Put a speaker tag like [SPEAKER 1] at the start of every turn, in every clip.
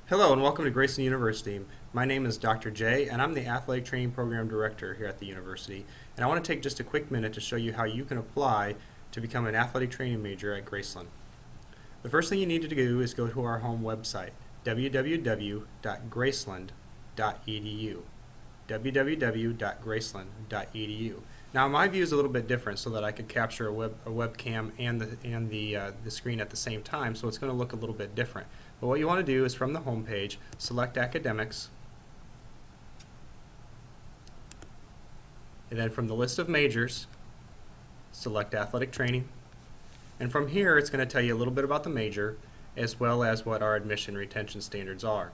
[SPEAKER 1] Hello and welcome to Graceland University. My name is Dr. J and I'm the Athletic Training Program Director here at the university. And I want to take just a quick minute to show you how you can apply to become an athletic training major at Graceland. The first thing you need to do is go to our home website, www.graceland.edu. www.graceland.edu. Now my view is a little bit different so that I could capture a webcam and the screen at the same time, so it's going to look a little bit different. But what you want to do is from the home page, select academics, and then from the list of majors, select athletic training. And from here it's going to tell you a little bit about the major as well as what our admission retention standards are.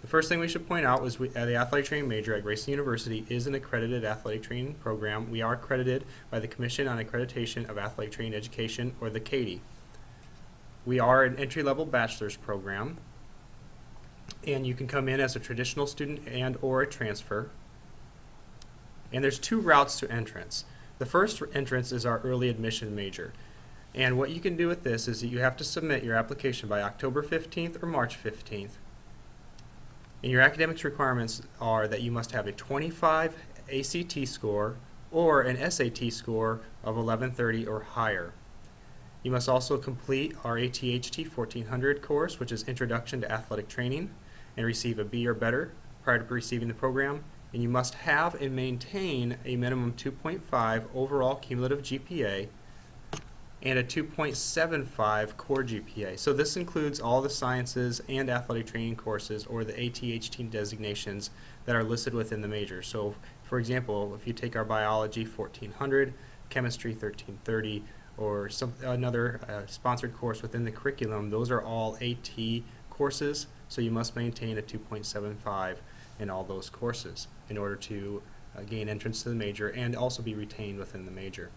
[SPEAKER 1] The first thing we should point out is the athletic training major at Graceland University is an accredited athletic training program. We are accredited by the Commission on Accreditation of Athletic Training Education, or the CATE. We are an entry-level bachelor's program, and you can come in as a traditional student and or a transfer. And there's two routes to entrance. The first entrance is our early admission major. And what you can do with this is that you have to submit your application by October 15th or March 15th. And your academics requirements are that you must have a 25 ACT score or an SAT score of 1130 or higher. You must also complete our ATHT 1400 course, which is Introduction to Athletic Training, and receive a B or better prior to receiving the program. And you must have and maintain a minimum 2.5 overall cumulative GPA and a 2.75 core GPA. So this includes all the sciences and athletic training courses, or the ATHT designations that are listed within the major. So for example, if you take our biology 1400, chemistry 1330, or another sponsored course within the curriculum, those are all AT courses, so you must maintain a 2.75 in all those courses in order to gain entrance to the major and also be retained within the major.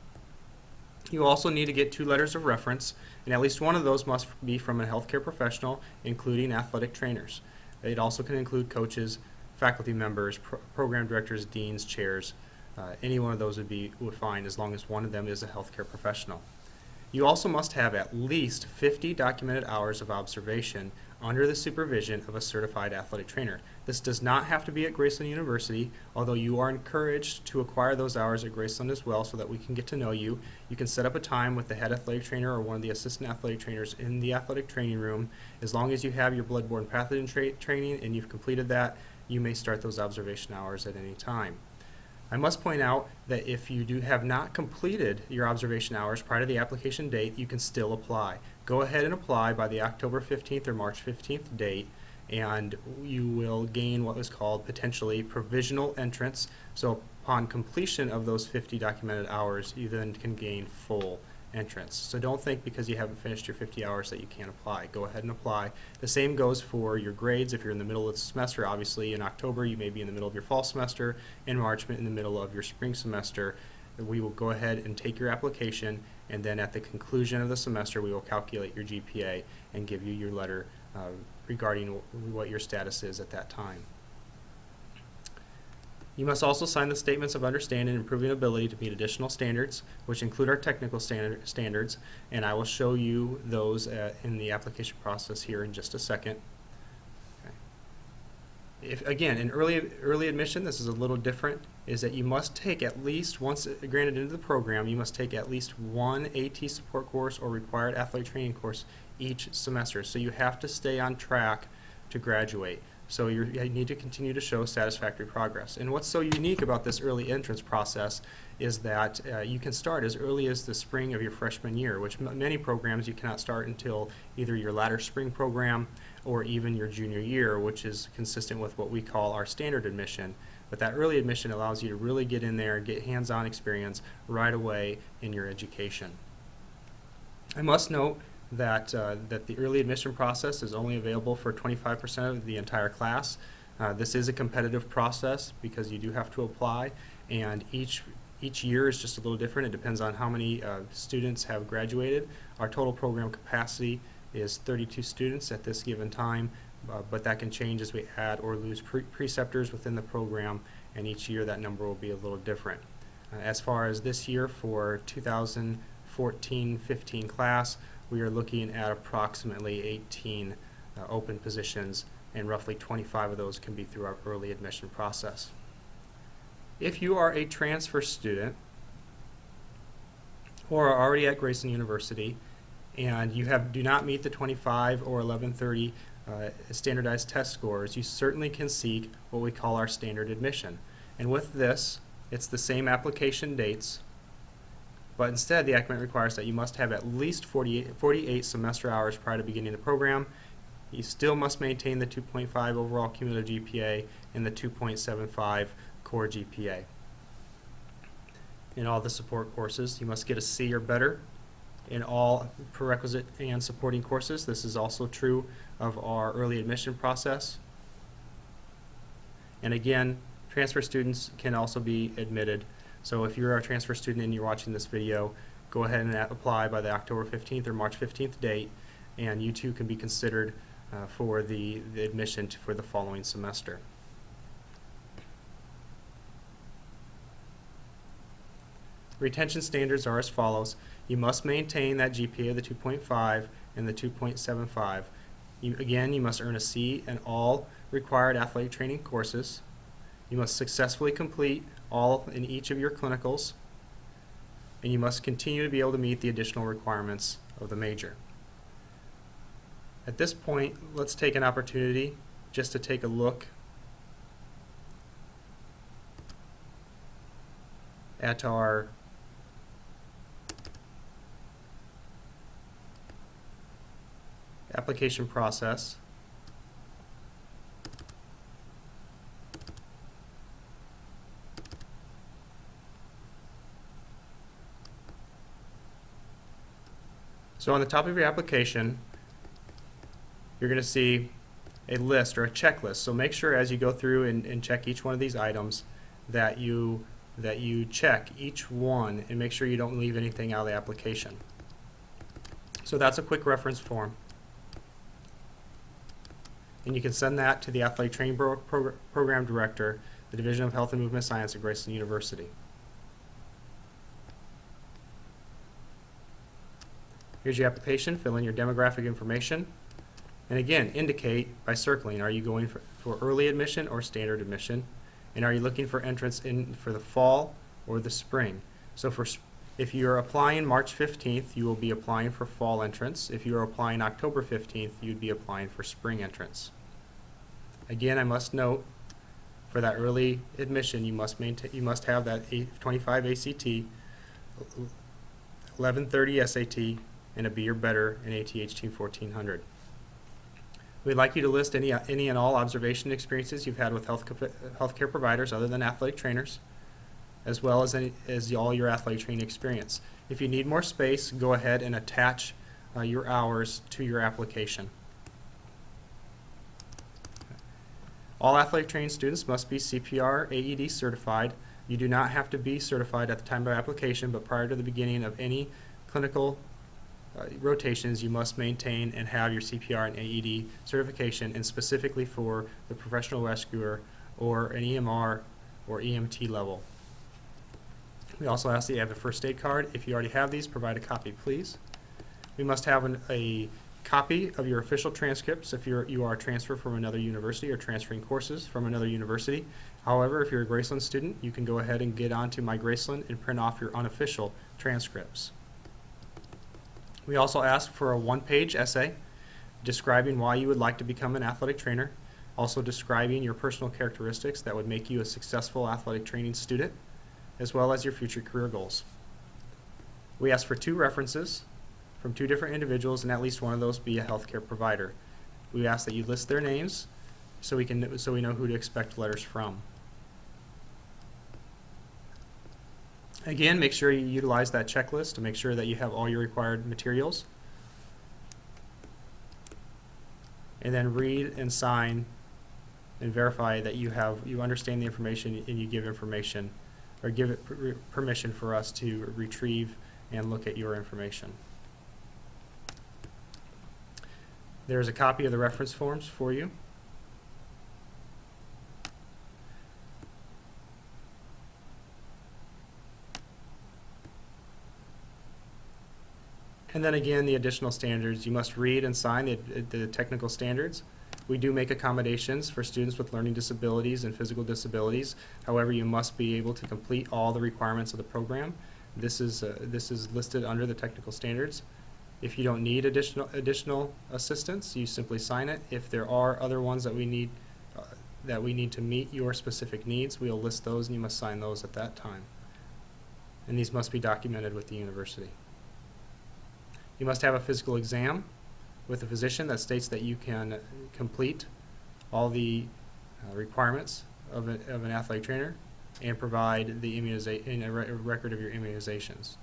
[SPEAKER 1] You also need to get 2 letters of reference, and at least one of those must be from a healthcare professional, including athletic trainers. It also can include coaches, faculty members, program directors, deans, chairs. Any one of those would fine as long as one of them is a healthcare professional. You also must have at least 50 documented hours of observation under the supervision of a certified athletic trainer. This does not have to be at Graceland University, although you are encouraged to acquire those hours at Graceland as well so that we can get to know you. You can set up a time with the head athletic trainer or one of the assistant athletic trainers in the athletic training room. As long as you have your bloodborne pathogen training and you've completed that, you may start those observation hours at any time. I must point out that if you have not completed your observation hours prior to the application date, you can still apply. Go ahead and apply by the October 15th or March 15th date, and you will gain what was called potentially provisional entrance. So upon completion of those 50 documented hours, you then can gain full entrance. So don't think because you haven't finished your 50 hours that you can't apply. Go ahead and apply. The same goes for your grades. If you're in the middle of the semester, obviously in October you may be in the middle of your fall semester, in March in the middle of your spring semester. We will go ahead and take your application, and then at the conclusion of the semester we will calculate your GPA and give you your letter regarding what your status is at that time. You must also sign the statements of understanding and proving ability to meet additional standards, which include our technical standards, and I will show you those in the application process here in just a second. Again, in early admission, this is a little different, is that you must take at least, once granted into the program, you must take at least one AT support course or required athletic training course each semester. So you have to stay on track to graduate. So you need to continue to show satisfactory progress. And what's so unique about this early entrance process is that you can start as early as the spring of your freshman year, which many programs you cannot start until either your latter spring program or even your junior year, which is consistent with what we call our standard admission. But that early admission allows you to really get in there and get hands-on experience right away in your education. I must note that the early admission process is only available for 25% of the entire class. This is a competitive process because you do have to apply, and each year is just a little different. It depends on how many students have graduated. Our total program capacity is 32 students at this given time, but that can change as we add or lose preceptors within the program, and each year that number will be a little different. As far as this year for 2014-15 class, we are looking at approximately 18 open positions, and roughly 25 of those can be through our early admission process. If you are a transfer student or are already at Graceland University and you do not meet the 25 or 1130 standardized test scores, you certainly can seek what we call our standard admission. And with this, it's the same application dates, but instead the ACMET requires that you must have at least 48 semester hours prior to beginning the program. You still must maintain the 2.5 overall cumulative GPA and the 2.75 core GPA. In all the support courses, you must get a C or better in all prerequisite and supporting courses. This is also true of our early admission process. And again, transfer students can also be admitted. So if you're a transfer student and you're watching this video, go ahead and apply by the October 15th or March 15th date, and you too can be considered for the admission for the following semester. Retention standards are as follows. You must maintain that GPA of the 2.5 and the 2.75. Again, you must earn a C in all required athletic training courses. You must successfully complete all in each of your clinicals, and you must continue to be able to meet the additional requirements of the major. At this point, let's take an opportunity just to take a look at our application process. So on the top of your application, you're going to see a list or a checklist. So make sure as you go through and check each one of these items that you check each one and make sure you don't leave anything out of the application. So that's a quick reference form. And you can send that to the Athletic Training Program Director, the Division of Health and Movement Science at Graceland University. Here's your application. Fill in your demographic information. And again, indicate by circling, are you going for early admission or standard admission? And are you looking for entrance in for the fall or the spring? So if you're applying March 15th, you will be applying for fall entrance. If you are applying October 15th, you'd be applying for spring entrance. Again, I must note, for that early admission, you must have that 25 ACT, 1130 SAT, and a B or better in ATH Team 1400. We'd like you to list any and all observation experiences you've had with healthcare providers other than athletic trainers, as well as all your athletic training experience. If you need more space, go ahead and attach your hours to your application. All athletic training students must be CPR AED certified. You do not have to be certified at the time of application, but prior to the beginning of any clinical rotations, you must maintain and have your CPR and AED certification, and specifically for the professional rescuer or an EMR or EMT level. We also ask that you have a first aid card. If you already have these, provide a copy, please. We must have a copy of your official transcripts if you are a transfer from another university or transferring courses from another university. However, if you're a Graceland student, you can go ahead and get onto My Graceland and print off your unofficial transcripts. We also ask for a one-page essay describing why you would like to become an athletic trainer, also describing your personal characteristics that would make you a successful athletic training student, as well as your future career goals. We ask for 2 references from 2 different individuals, and at least one of those be a healthcare provider. We ask that you list their names so we know who to expect letters from. Again, make sure you utilize that checklist to make sure that you have all your required materials. And then read and sign and verify that you understand the information and you give information, or give it permission for us to retrieve and look at your information. There's a copy of the reference forms for you. And And then again, the additional standards, you must read and sign the technical standards. We do make accommodations for students with learning disabilities and physical disabilities. However, you must be able to complete all the requirements of the program. This is listed under the technical standards. If you don't need additional assistance, you simply sign it. If there are other ones that we need to meet your specific needs, we'll list those and you must sign those at that time. And these must be documented with the university. You must have a physical exam with a physician that states that you can complete all the requirements of an athletic trainer and provide the a record of your immunizations.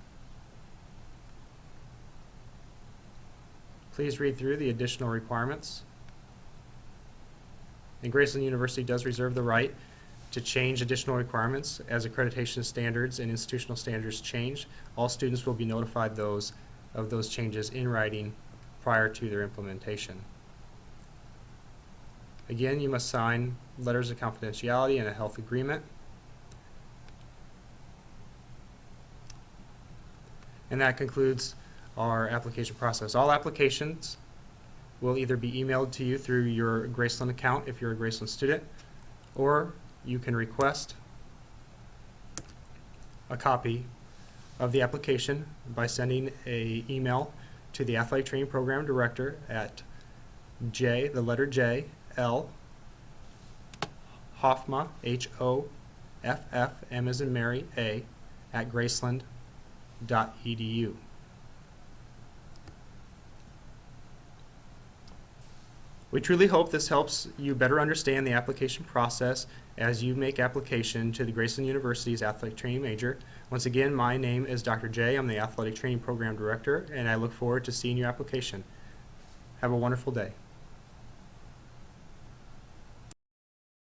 [SPEAKER 1] Please read through the additional requirements. And Graceland University does reserve the right to change additional requirements as accreditation standards and institutional standards change. All students will be notified of those changes in writing prior to their implementation. Again, you must sign letters of confidentiality and a health agreement. And that concludes our application process. All applications will either be emailed to you through your Graceland account if you're a Graceland student, or you can request a copy of the application by sending an email to the Athletic Training Program Director at the letter J, L, Hoffma, H-O-F-F, M as in Mary, A, at graceland.edu. We truly hope this helps you better understand the application process as you make application to the Graceland University's athletic training major. Once again, my name is Dr. J. I'm the Athletic Training Program Director, and I look forward to seeing your application. Have a wonderful day.